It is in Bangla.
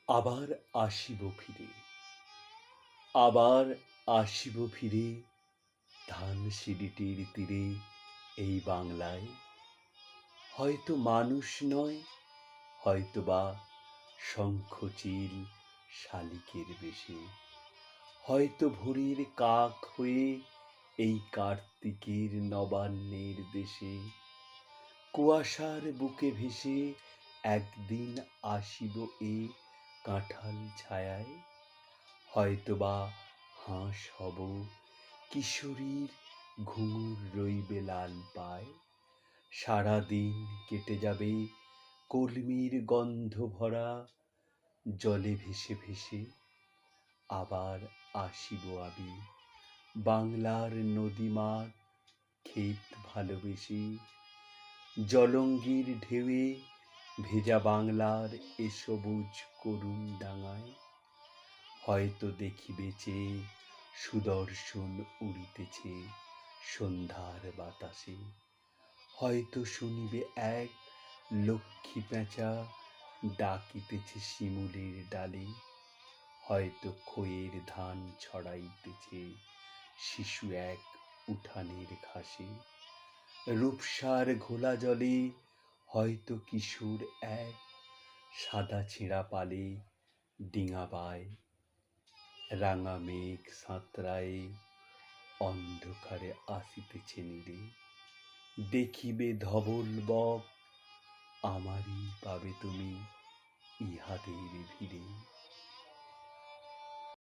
আবার আসিব ফিরে, আবার আসিব ফিরে ধানসিঁড়িটির তীরে এই বাংলায়। হয়তো মানুষ নয়, হয়তোবা শঙ্খচিল শালিকের বেশে, হয়তো ভোরের কাক হয়ে এই কার্তিকের নবান্নের দেশে। কুয়াশার বুকে ভেসে একদিন আসিব এ কাঁঠাল ছায়ায়। হয়তোবা হাঁস হব, কিশোরীর ঘুঙুর রইবে লাল পায়। সারাদিন কেটে যাবে কলমির গন্ধ ভরা জলে ভেসে ভেসে। আবার আসিব আমি বাংলার নদীমাঠ ক্ষেত ভালোবেসে। জলঙ্গির ঢেউয়ে ভেজা বাংলার এ সবুজ করুণ ডাঙায়। হয়তো দেখিবে চেয়ে সুদর্শন উড়িতেছে সন্ধ্যার বাতাসে। হয়তো শুনিবে এক লক্ষ্মী পেঁচা ডাকিতেছে শিমুলের ডালে। হয়তো খইয়ের ধান ছড়াইতেছে শিশু এক উঠানের ঘাসে। রূপসার ঘোলা জলে হয়তো কিশোর এক সাদা ছেঁড়া পালে ডিঙা বায়। রাঙা মেঘ সাঁতরায়ে অন্ধকারে আসিতেছে নীরে। দেখিবে ধবল বক, আমারই পাবে তুমি ইহাদের ভিড়ে।